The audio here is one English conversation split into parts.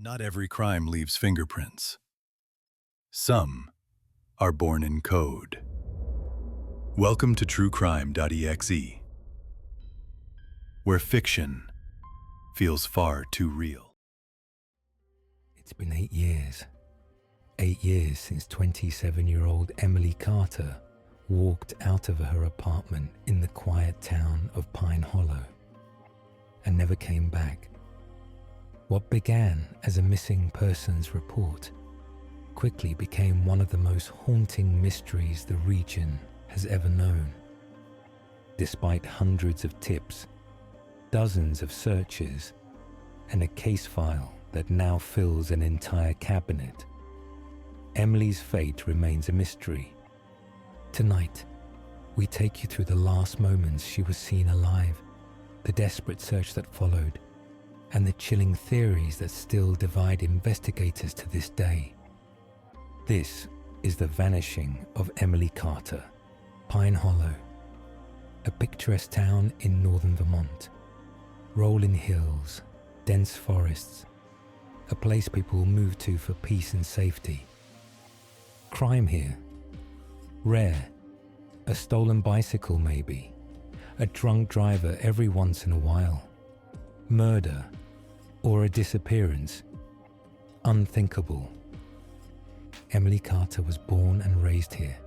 Not every crime leaves fingerprints. Some are born in code. Welcome to truecrime.exe, where fiction feels far too real. It's been 8 years. 8 years since 27-year-old Emily Carter walked out of her apartment in the quiet town of Pine Hollow and never came back. What began as a missing persons report quickly became one of the most haunting mysteries the region has ever known. Despite hundreds of tips, dozens of searches, and a case file that now fills an entire cabinet, Emily's fate remains a mystery. Tonight, we take you through the last moments she was seen alive, the desperate search that followed, and the chilling theories that still divide investigators to this day. This is the vanishing of Emily Carter, Pine Hollow, a picturesque town in northern Vermont. Rolling hills, dense forests, a place people move to for peace and safety. Crime here, rare. A stolen bicycle maybe, a drunk driver every once in a while. Murder or a disappearance, unthinkable. Emily Carter was born and raised here,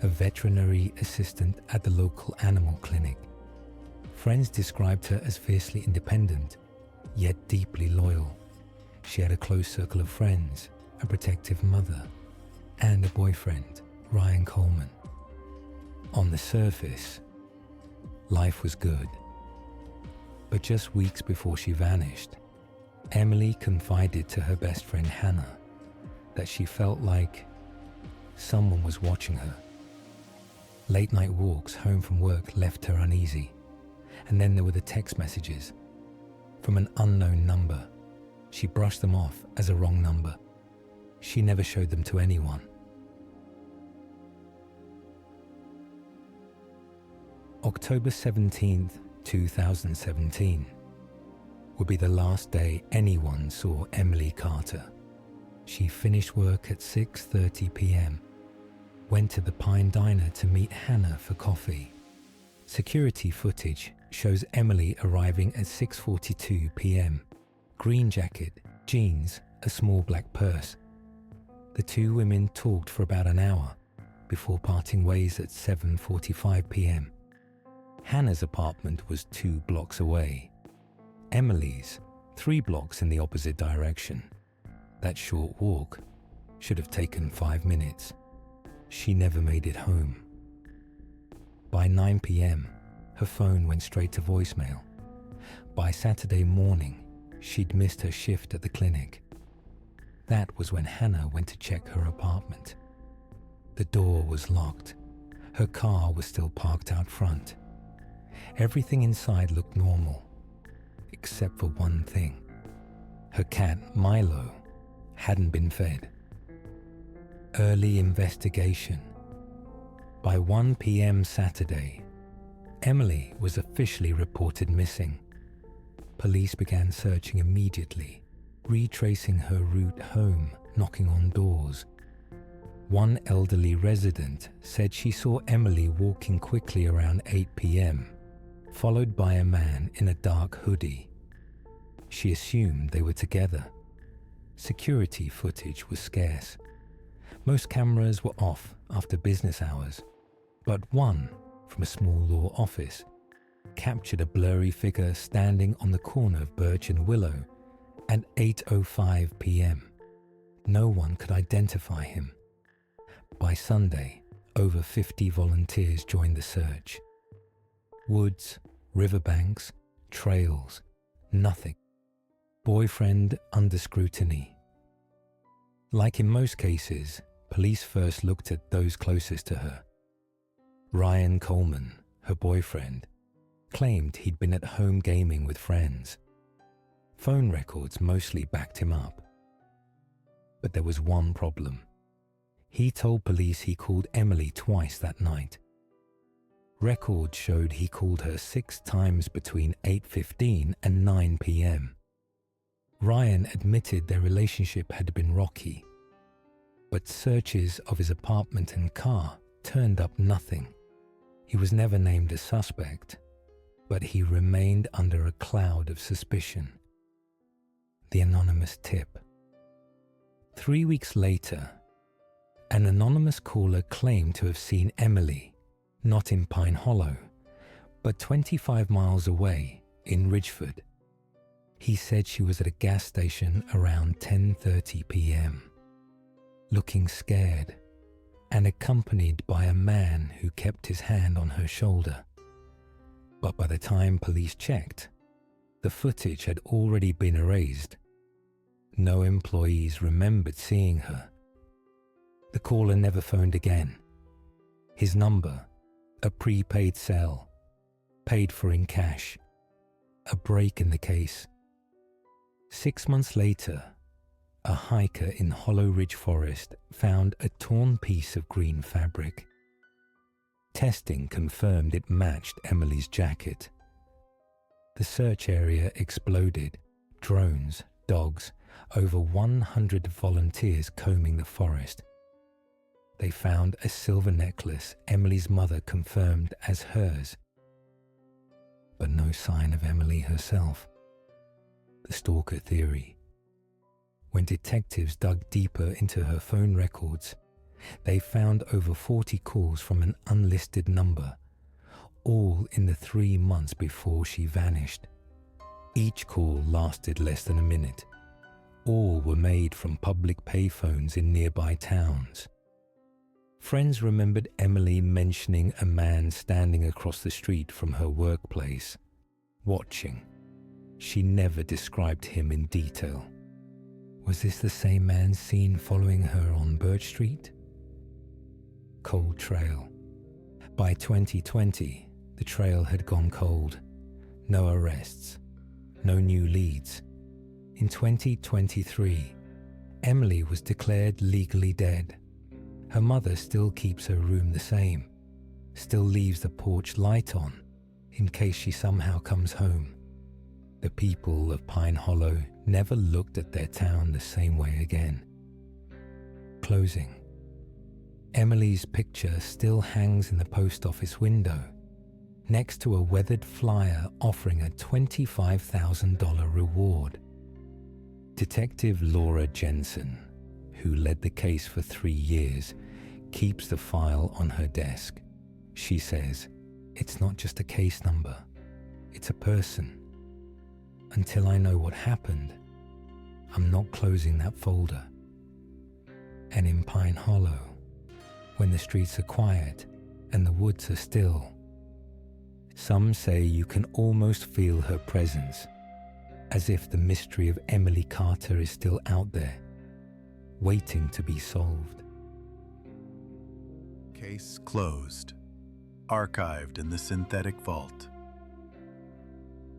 a veterinary assistant at the local animal clinic. Friends described her as fiercely independent, yet deeply loyal. She had a close circle of friends, a protective mother, and a boyfriend, Ryan Coleman. On the surface, life was good. But just weeks before she vanished, Emily confided to her best friend Hannah that she felt like someone was watching her. Late-night walks home from work left her uneasy, and then there were the text messages from an unknown number. She brushed them off as a wrong number. She never showed them to anyone. October 17th, 2017 would be the last day anyone saw Emily Carter. She finished work at 6:30 p.m., went to the Pine Diner to meet Hannah for coffee. Security footage shows Emily arriving at 6:42 p.m. Green jacket, jeans, a small black purse. The two women talked for about an hour before parting ways at 7:45 p.m. Hannah's apartment was 2 blocks away. Emily's 3 blocks in the opposite direction. That short walk should have taken 5 minutes. She never made it home. By 9 p.m., her phone went straight to voicemail. By Saturday morning, she'd missed her shift at the clinic. That was when Hannah went to check her apartment. The door was locked. Her car was still parked out front. Everything inside looked normal, except for one thing. Her cat, Milo, hadn't been fed. Early investigation. By 1 p.m. Saturday, Emily was officially reported missing. Police began searching immediately, retracing her route home, knocking on doors. One elderly resident said she saw Emily walking quickly around 8 p.m., followed by a man in a dark hoodie. She assumed they were together. Security footage was scarce. Most cameras were off after business hours, but one, from a small law office, captured a blurry figure standing on the corner of Birch and Willow at 8:05 p.m. No one could identify him. By Sunday, over 50 volunteers joined the search. Woods, riverbanks, trails, nothing. Boyfriend under scrutiny. Like in most cases, police first looked at those closest to her. Ryan Coleman, her boyfriend, claimed he'd been at home gaming with friends. Phone records mostly backed him up. But there was one problem. He told police he called Emily twice that night. Records showed he called her 6 times between 8:15 and 9 p.m. Ryan admitted their relationship had been rocky, but searches of his apartment and car turned up nothing. He was never named a suspect, but he remained under a cloud of suspicion. The anonymous tip. 3 weeks later, an anonymous caller claimed to have seen Emily, not in Pine Hollow, but 25 miles away in Ridgeford. He said she was at a gas station around 10:30 p.m., looking scared and accompanied by a man who kept his hand on her shoulder. But by the time police checked, the footage had already been erased. No employees remembered seeing her. The caller never phoned again. His number, a prepaid cell, paid for in cash, a break in the case. 6 months later, a hiker in Hollow Ridge Forest found a torn piece of green fabric. Testing confirmed it matched Emily's jacket. The search area exploded. Drones, dogs, over 100 volunteers combing the forest. They found a silver necklace Emily's mother confirmed as hers, but no sign of Emily herself. The stalker theory. When detectives dug deeper into her phone records, they found over 40 calls from an unlisted number, all in the 3 months before she vanished. Each call lasted less than a minute. All were made from public payphones in nearby towns. Friends remembered Emily mentioning a man standing across the street from her workplace, watching. She never described him in detail. Was this the same man seen following her on Birch Street? Cold trail. By 2020, the trail had gone cold. No arrests. No new leads. In 2023, Emily was declared legally dead. Her mother still keeps her room the same, still leaves the porch light on in case she somehow comes home. The people of Pine Hollow never looked at their town the same way again. Closing. Emily's picture still hangs in the post office window, next to a weathered flyer offering a $25,000 reward. Detective Laura Jensen, who led the case for 3 years, keeps the file on her desk. She says, "It's not just a case number, it's a person. Until I know what happened, I'm not closing that folder." And in Pine Hollow, when the streets are quiet and the woods are still, some say you can almost feel her presence, as if the mystery of Emily Carter is still out there, waiting to be solved. Case closed. Archived in the synthetic vault.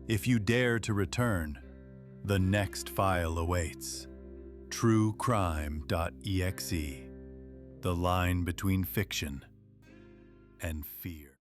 If you dare to return, the next file awaits. truecrime.exe. The line between fiction and fear.